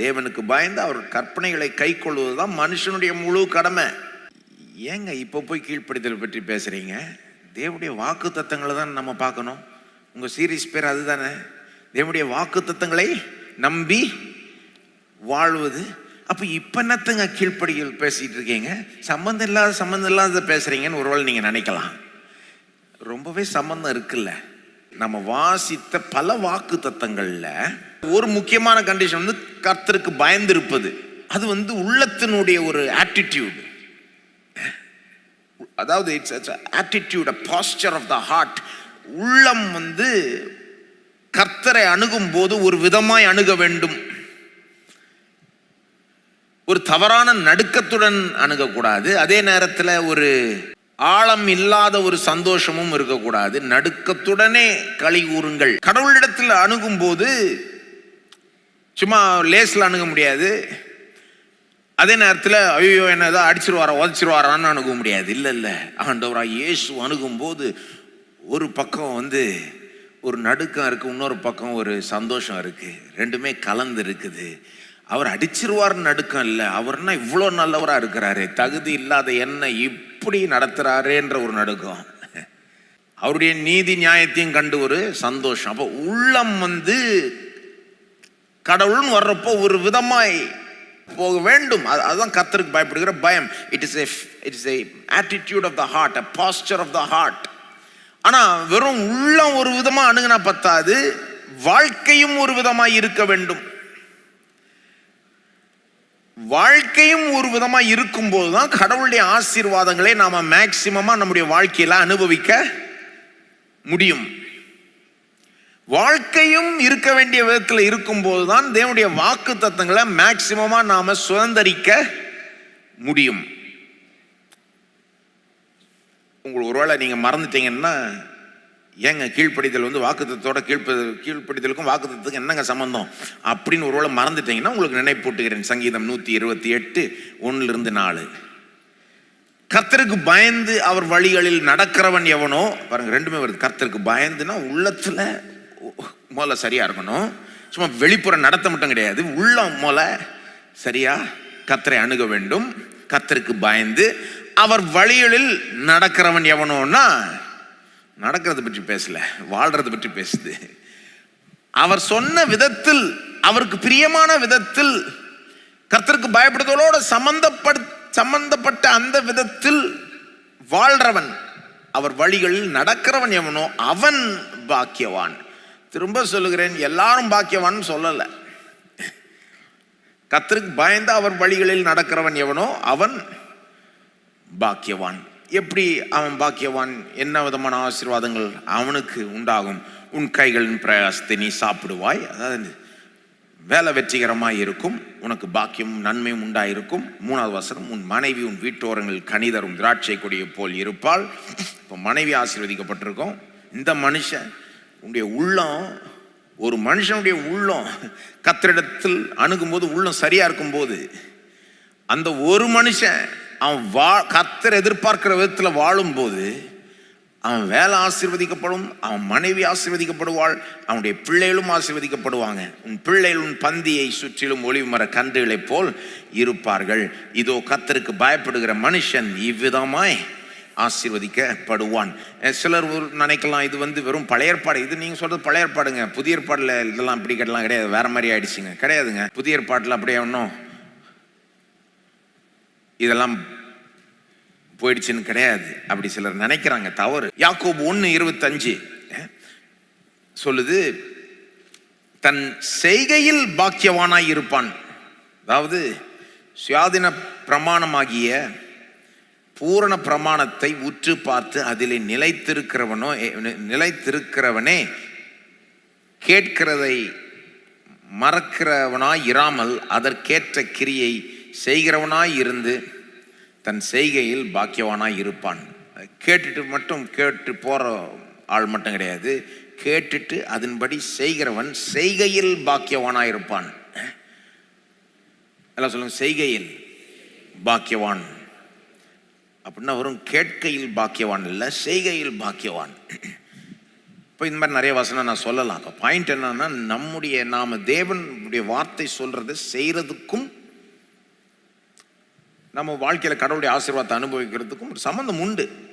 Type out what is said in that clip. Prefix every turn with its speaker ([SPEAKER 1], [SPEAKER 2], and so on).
[SPEAKER 1] தேவனுக்கு பயந்து அவர் கற்பனைகளை கை கொள்வதுதான் மனுஷனுடைய முழு கடமை. ஏங்க இப்போ போய் கீழ்ப்படிதல் பற்றி பேசுறீங்க? தேவனுடைய வாக்கு தத்தங்களை தான் நம்ம பார்க்கணும். உங்க சீரீஸ் பேர் அதுதானே, தேவனுடைய வாக்கு தத்தங்களை நம்பி வாழ்வது. அப்ப இப்ப என்னத்தங்க கீழ்ப்படிகள் பேசிட்டு இருக்கீங்க? சம்பந்தம் இல்லாத பேசுறீங்கன்னு ஒருவேளை நீங்க நினைக்கலாம். ரொம்பவே சம்பந்தம் இருக்குல்ல. நம்ம வாசித்த பல வாக்கு தத்தங்கள்ல ஒரு முக்கியமான கண்டிஷன் வந்து கர்த்தருக்கு பயந்திருப்பது. அது வந்து உள்ளத்தினுடைய ஒரு ஆட்டிடியூட். அதாவது it's attitude, posture of the heart. உள்ளம் வந்து கர்த்தரை அணுகும் போது ஒரு விதமாய் அணுக வேண்டும். ஒரு தவறான நடுக்கத்துடன் அணுகக்கூடாது. அதே நேரத்தில் ஒரு ஆழம் இல்லாத ஒரு சந்தோஷமும் இருக்கக்கூடாது. நடுக்கத்துடனே களி கூறுங்கள். கடவுளிடத்தில் அணுகும் போது சும்மா லேஸ்ல அணுக முடியாது. அதே நேரத்தில் ஐயோ என்ன ஏதோ அடிச்சிருவாரா உதச்சிருவாரான்னு அணுக முடியாது. இல்லை, ஆண்டவரா இயேசு அணுகும் போது ஒரு பக்கம் வந்து ஒரு நடுக்கம் இருக்கு, இன்னொரு பக்கம் ஒரு சந்தோஷம் இருக்கு. ரெண்டுமே கலந்து இருக்குது. அவர் அடிச்சிருவார் நடுக்கம் இல்லை, அவர்னா இவ்வளோ நல்லவரா இருக்கிறாரு, தகுதி இல்லாத என்ன இப்படி நடத்துறாருன்ற ஒரு நடுக்கம், அவருடைய நீதி நியாயத்தையும் கண்டு ஒரு சந்தோஷம். அப்போ உள்ளம் வந்து கடவுள்னு வர்றப்போ ஒரு விதமாய் போக வேண்டும். அதுதான் கர்த்தருக்கு பயப்படுகிற பயம். It is a attitude of the heart, a posture of the heart. ஆனா வெறும் உள்ளம் ஒரு விதமா அணுகுனா பத்தாது, வாழ்க்கையும் ஒரு விதமாய் இருக்க வேண்டும். வாழ்க்கையும் ஒரு விதமா இருக்கும் போதுதான் கடவுளுடைய ஆசீர்வாதங்களை நாம மேக்சிமமா நம்முடைய வாழ்க்கையில அனுபவிக்க முடியும். வாழ்க்கையும் இருக்க வேண்டிய விதத்தில் இருக்கும் போதுதான் தேவனுடைய வாக்கு தத்தங்களை மேக்சிமமா நாம சுதந்திரிக்க முடியும். உங்களுக்கு ஒருவேளை நீங்க மறந்துட்டீங்கன்னா, ஏங்க கீழ்ப்படிதல் வந்து வாக்குத்தத்தோட கீழ்ப்படிதலுக்கும் வாக்குத்தத்துக்கும் என்னங்க சம்பந்தம் அப்படின்னு ஒருவேளை மறந்துட்டீங்கன்னா உங்களுக்கு நினைப்பூட்டுகிறேன். சங்கீதம் 128 1-4. கர்த்தருக்கு பயந்து அவர் வழிகளில் நடக்கிறவன் எவனோ, பாருங்க ரெண்டுமே வருது. கர்த்தருக்கு பயந்துனா உள்ளத்துல முதல்ல சரியா இருக்கணும். சும்மா வெளிப்புற நடத்த மட்டும் கிடையாது, உள்ளம் முதல்ல சரியா கர்த்தரை அணுக வேண்டும். கர்த்தருக்கு பயந்து அவர் வழிகளில் நடக்கிறவன் எவனோன்னா, நடக்கிறத பற்றி பேசல, வாழ்றதை பற்றி பேசுது. அவர் சொன்ன விதத்தில், அவருக்கு பிரியமான விதத்தில், கர்த்தருக்கு பயப்படுதலோட சம்பந்தப்பட்ட அந்த விதத்தில் வாழ்றவன், அவர் வழிகளில் நடக்கிறவன் எவனோ அவன் பாக்கியவான். திரும்ப சொல்லுகிறேன், எல்லாரும் பாக்கியவான் சொல்லல. கர்த்தருக்கு பயந்து அவர் வழிகளில் நடக்கிறவன் எவனோ அவன் பாக்கியவான். எப்படி அவன் பாக்கியவான்? என்ன விதமான ஆசீர்வாதங்கள் அவனுக்கு உண்டாகும்? உன் கைகளின் பிரயாசத்தை நீ சாப்பிடுவாய். அதாவது வேலை வெற்றிகரமாய் இருக்கும், உனக்கு பாக்கியமும் நன்மையும் உண்டாயிருக்கும். 3வது வசனம், உன் மனைவி உன் வீட்டோரங்கள் கனிதரும் திராட்சை கொடியை போல் இருப்பாள். இப்போ மனைவி ஆசீர்வதிக்கப்பட்டிருக்கோம். இந்த மனுஷன் உன்னுடைய உள்ளம், ஒரு மனுஷனுடைய உள்ளம் கர்த்தரிடத்தில் அணுகும்போது, உள்ளம் சரியா இருக்கும்போது, அந்த ஒரு மனுஷன் அவன் கர்த்தர் எதிர்பார்க்கிற விதத்தில் வாழும்போது அவன் வேலை ஆசீர்வதிக்கப்படும், அவன் மனைவி ஆசீர்வதிக்கப்படுவாள், அவனுடைய பிள்ளைகளும் ஆசீர்வதிக்கப்படுவாங்க. உன் பிள்ளைகள் உன் பந்தியை சுற்றிலும் ஒளிவு மர கன்றுகளைப் போல் இருப்பார்கள். இதோ கர்த்தருக்கு பயப்படுகிற மனுஷன் இவ்விதமாய் ஆசீர்வதிக்கப்படுவான். சிலர் நினைக்கலாம் இது வந்து வெறும் பழைய ஏற்பாடு. இது நீங்க சொல்றது பழைய ஏற்பாடுங்க. புதிய ஏற்பாடுல இதெல்லாம் இப்படி கேட்டலாம் கிடையாது, வேற மாதிரி ஆயிடுச்சுங்க. கிடையாதுங்க. புதிய ஏற்பாட்டில் அப்படியே ஒன்றும் இதெல்லாம் போயிடுச்சுன்னு கிடையாது. அப்படி சிலர் நினைக்கிறாங்க, தவறு. யாக்கோபு 1:25 சொல்லுது, தன் செய்கையில் பாக்கியவானாய் இருப்பான். அதாவது சுயாதீன பிரமாணமாகிய பூரண பிரமாணத்தை உற்று பார்த்து அதிலே நிலைத்திருக்கிறவனே கேட்கிறதை மறக்கிறவனாய் இராமல் அதற்கேற்ற கிரியை செய்கிறவனாய் இருந்து தன் செய்கையில் பாக்கியவானாய் இருப்பான். கேட்டு போற ஆள் மட்டும் கிடையாது, கேட்டுட்டு அதன்படி செய்கிறவன் செய்கையில் பாக்கியவானாய் இருப்பான். எல்லாம் சொல்லுங்க, செய்கையில் பாக்கியவான். அப்படின்னா வரும் கேட்கையில் பாக்கியவான் இல்லை, செய்கையில் பாக்கியவான். இப்போ இந்த மாதிரி நிறைய வசனம் நான் சொல்லலாம். அப்போ பாயிண்ட் என்னன்னா, நாம தேவனுடைய வார்த்தை சொல்றதை செய்யறதுக்கும் நம்ம வாழ்க்கையில் கடவுளுடைய ஆசீர்வாதத்தை அனுபவிக்கிறதுக்கும் ஒரு சம்பந்தம் உண்டு.